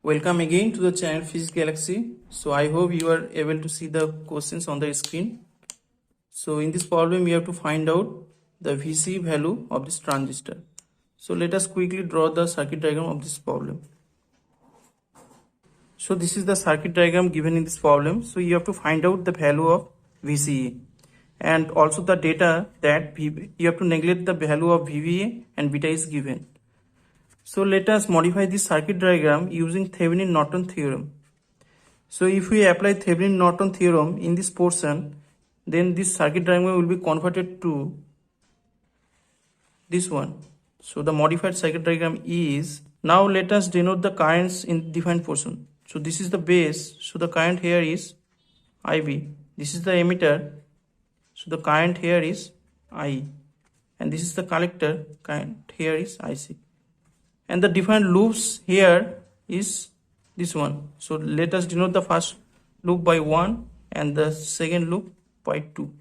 Welcome again to the channel Physics Galaxy. So I hope you are able to see the questions on the screen. So in this problem we have to find out the VC value of this transistor. So let us quickly draw the circuit diagram of this problem. So this is the circuit diagram given in this problem. So you have to find out the value of VCE and also the data that you have to neglect the value of VBA and beta is given. So let us modify this circuit diagram using Thevenin-Norton theorem. So if we apply Thevenin-Norton theorem in this portion, then this circuit diagram will be converted to this one. So the modified circuit diagram is, now let us denote the currents in defined portion. So this is the base, so the current here is IB. This is the emitter, so the current here is IE. And this is the collector, current here is IC. And the different loops here is this one. So let us denote the first loop by 1 and the second loop by 2.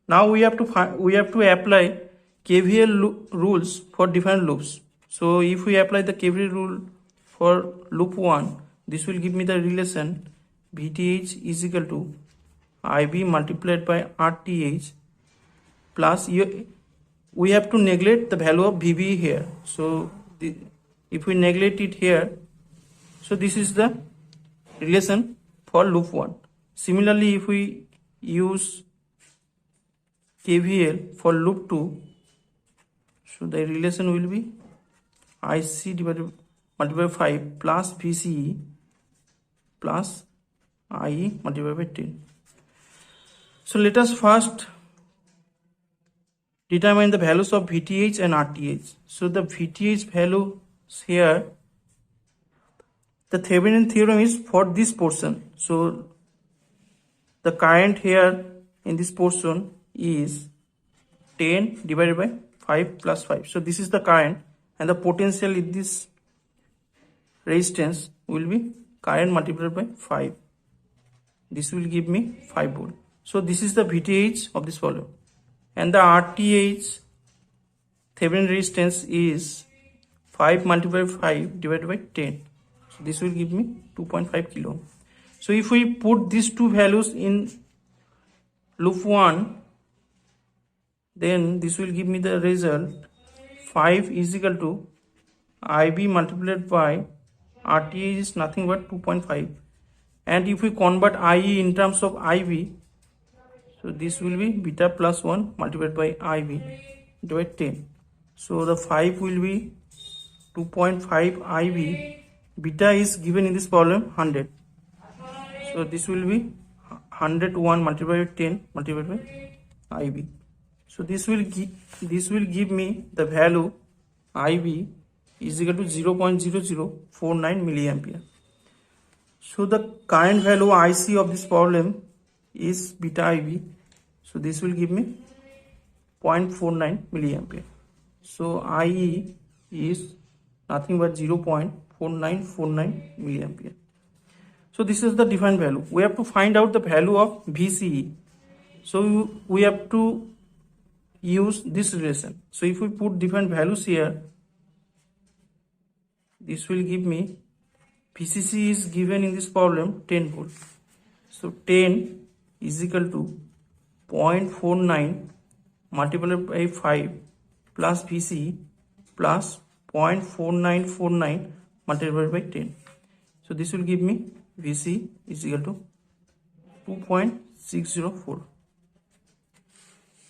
Now we have to apply KVL rules for different loops. So if we apply the KVL rule for loop 1, this will give me the relation VTH is equal to IB multiplied by RTH plus we have to neglect the value of VB here. So if we neglect it here, so this is the relation for loop 1. Similarly, if we use KVL for loop 2, so the relation will be IC multiplied by 5 plus VCE plus IE multiplied by 10. So let us first determine the values of VTH and RTH. So the VTH value here, the Thevenin theorem is for this portion. So the current here in this portion is 10 divided by 5 plus 5. So this is the current, and the potential in this resistance will be current multiplied by 5. This will give me 5 volt. So this is the VTH of this volume. And the RTH Thevenin resistance is 5 multiplied by 5 divided by 10. So this will give me 2.5 kilo. So if we put these two values in loop 1, then this will give me the result 5 is equal to IB multiplied by RTH is nothing but 2.5. And if we convert IE in terms of IB, so this will be beta plus 1 multiplied by IB divided by 10. So the 5 will be 2.5 IB. Beta is given in this problem 100. So this will be 101 multiplied by 10 multiplied by IB. So this will give me the value IB is equal to 0.0049 milliampere. So the current value IC of this problem is beta IB. So this will give me 0.49 milliampere. So IE is nothing but 0.4949 milliampere. So this is the defined value. We have to find out the value of VCE. So we have to use this relation. So if we put different values here, this will give me VCC is given in this problem 10 volt. So 10 is equal to 0.49 multiplied by 5 plus VC plus 0.4949 multiplied by 10. So this will give me VC is equal to 2.604.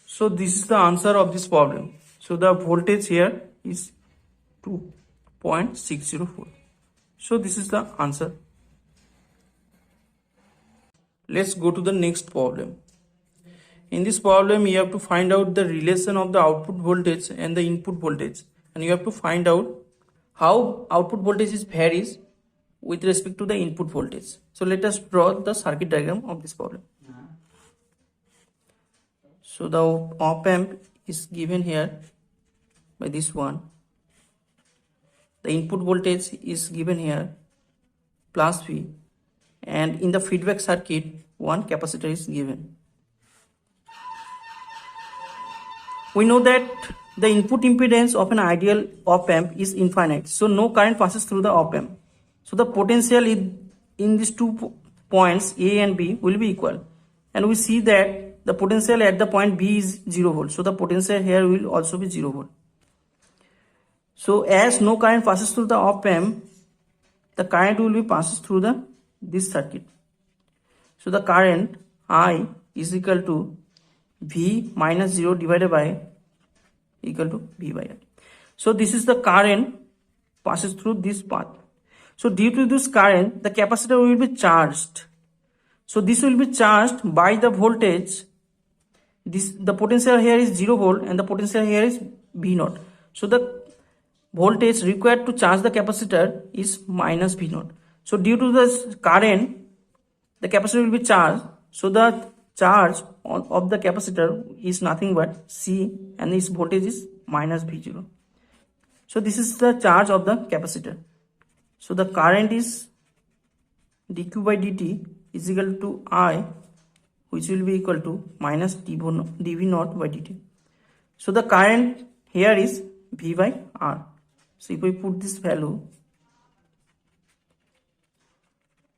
So this is the answer of this problem. So the voltage here is 2.604. So this is the answer. Let's go to the next problem. In this problem, you have to find out the relation of the output voltage and the input voltage, and you have to find out how output voltage varies with respect to the input voltage. So let us draw the circuit diagram of this problem. So the op amp is given here by this one. The input voltage is given here plus V, and in the feedback circuit one capacitor is given. We know that the input impedance of an ideal op amp is infinite, so no current passes through the op amp. So the potential in these 2 points A and B will be equal, and we see that the potential at the point B is 0 volt. So the potential here will also be 0 volt. So as no current passes through the op amp, the current will be passes through this circuit. So the current I is equal to V minus 0 divided by equal to V by R. So this is the current passes through this path. So due to this current, the capacitor will be charged. So this will be charged by the voltage. The potential here is 0 volt and the potential here is V naught. So the voltage required to charge the capacitor is minus V naught. So due to this current, the capacitor will be charged. So the charge of the capacitor is nothing but C, and its voltage is minus V0. So this is the charge of the capacitor. So the current is dq by dt is equal to I, which will be equal to minus dv naught by dt. So the current here is V by R. So if we put this value,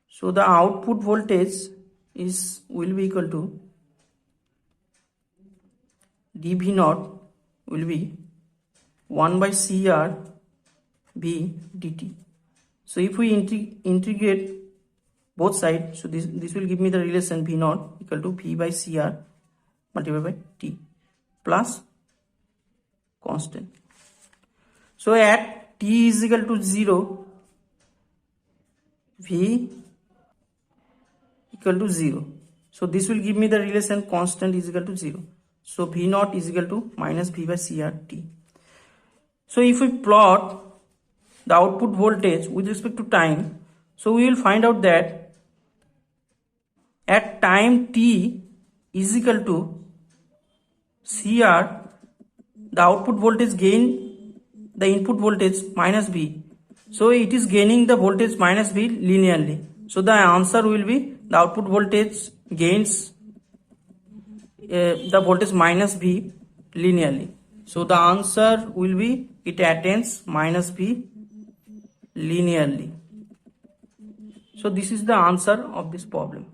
so the output voltage will be equal to dv naught will be 1 by CR V dt. So if we integrate both sides, so this will give me the relation V naught equal to V by CR multiplied by T plus constant. So at T is equal to 0, V equal to 0. So this will give me the relation constant is equal to 0. So V naught is equal to minus V by CR T. So if we plot the output voltage with respect to time, so we will find out that at time T is equal to CR, the output voltage gain the input voltage minus V. So it is gaining the voltage minus V linearly. So the answer will be the output voltage gains the voltage minus V linearly. So the answer will be it attains minus V linearly. So this is the answer of this problem.